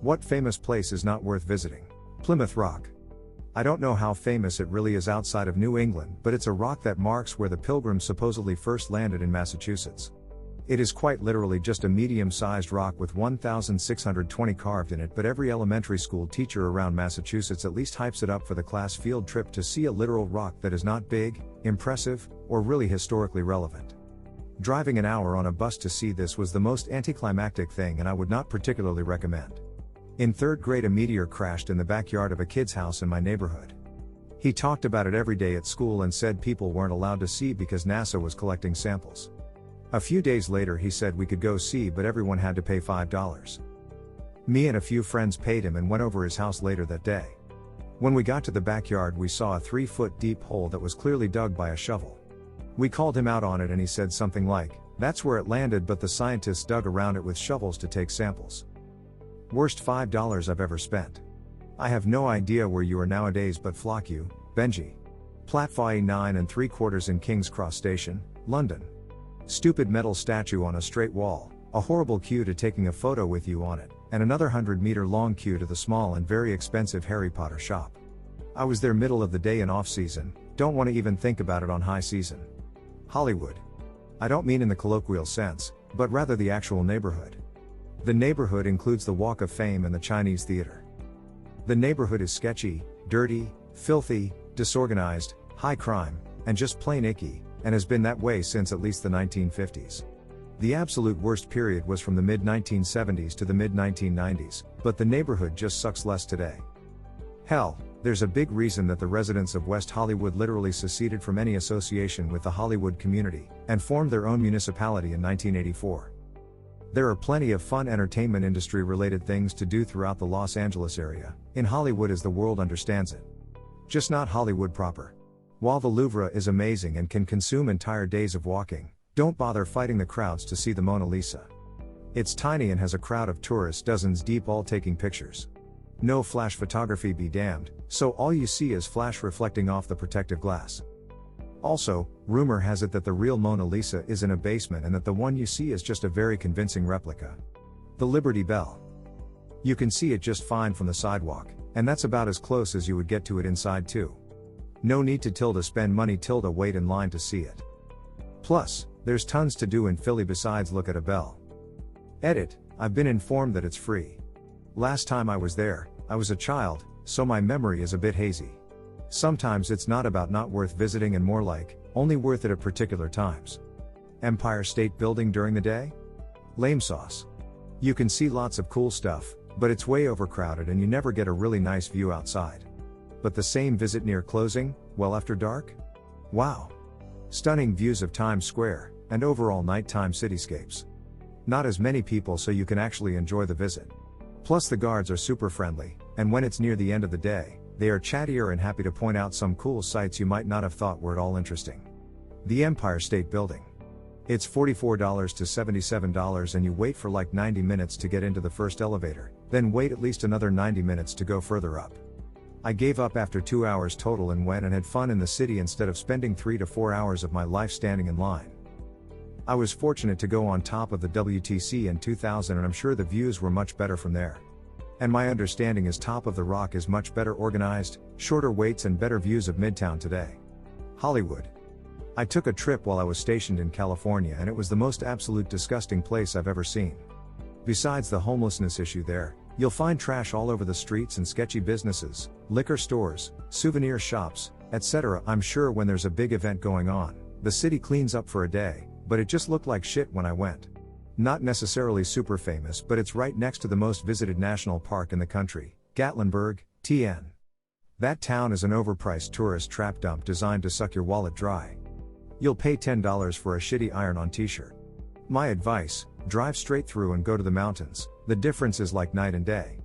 What famous place is not worth visiting? Plymouth Rock. I don't know how famous it really is outside of New England, but it's a rock that marks where the Pilgrims supposedly first landed in Massachusetts. It is quite literally just a medium-sized rock with 1,620 carved in it, but every elementary school teacher around Massachusetts at least hypes it up for the class field trip to see a literal rock that is not big, impressive, or really historically relevant. Driving an hour on a bus to see this was the most anticlimactic thing, and I would not particularly recommend. In third grade, a meteor crashed in the backyard of a kid's house in my neighborhood. He talked about it every day at school and said people weren't allowed to see because NASA was collecting samples. A few days later he said we could go see, but everyone had to pay $5. Me and a few friends paid him and went over his house later that day. When we got to the backyard, we saw a 3-foot deep hole that was clearly dug by a shovel. We called him out on it and he said something like, "That's where it landed, but the scientists dug around it with shovels to take samples." Worst $5 I've ever spent. I have no idea where you are nowadays, but flock you, Benji. Platform 9 3/4 in King's Cross Station, London. Stupid metal statue on a straight wall, a horrible queue to taking a photo with you on it, and another 100-meter long queue to the small and very expensive Harry Potter shop. I was there middle of the day in off-season, don't want to even think about it on high season. Hollywood. I don't mean in the colloquial sense, but rather the actual neighborhood. The neighborhood includes the Walk of Fame and the Chinese Theater. The neighborhood is sketchy, dirty, filthy, disorganized, high crime, and just plain icky, and has been that way since at least the 1950s. The absolute worst period was from the mid-1970s to the mid-1990s, but the neighborhood just sucks less today. Hell, there's a big reason that the residents of West Hollywood literally seceded from any association with the Hollywood community, and formed their own municipality in 1984. There are plenty of fun entertainment industry related things to do throughout the Los Angeles area, in Hollywood as the world understands it. Just not Hollywood proper. While the Louvre is amazing and can consume entire days of walking, don't bother fighting the crowds to see the Mona Lisa. It's tiny and has a crowd of tourists dozens deep all taking pictures. No flash photography be damned, so all you see is flash reflecting off the protective glass. Also, rumor has it that the real Mona Lisa is in a basement and that the one you see is just a very convincing replica. The Liberty Bell. You can see it just fine from the sidewalk, and that's about as close as you would get to it inside too. No need to spend money wait in line to see it. Plus, there's tons to do in Philly besides look at a bell. Edit, I've been informed that it's free. Last time I was there, I was a child, so my memory is a bit hazy. Sometimes it's not about not worth visiting and more like, only worth it at particular times. Empire State Building during the day? Lame sauce. You can see lots of cool stuff, but it's way overcrowded and you never get a really nice view outside. But the same visit near closing, well after dark? Wow. Stunning views of Times Square, and overall nighttime cityscapes. Not as many people so you can actually enjoy the visit. Plus the guards are super friendly, and when it's near the end of the day, they are chattier and happy to point out some cool sights you might not have thought were at all interesting. The Empire State Building. It's $44 to $77 and you wait for like 90 minutes to get into the first elevator, then wait at least another 90 minutes to go further up. I gave up after 2 hours total and went and had fun in the city instead of spending 3 to 4 hours of my life standing in line. I was fortunate to go on top of the WTC in 2000 and I'm sure the views were much better from there. And my understanding is Top of the Rock is much better organized, shorter waits and better views of Midtown today. Hollywood. I took a trip while I was stationed in California and it was the most absolute disgusting place I've ever seen. Besides the homelessness issue there, you'll find trash all over the streets and sketchy businesses, liquor stores, souvenir shops, etc. I'm sure when there's a big event going on, the city cleans up for a day, but it just looked like shit when I went. Not necessarily super famous, but it's right next to the most visited national park in the country, Gatlinburg, TN. That town is an overpriced tourist trap dump designed to suck your wallet dry. You'll pay $10 for a shitty iron-on t-shirt. My advice, drive straight through and go to the mountains, the difference is like night and day.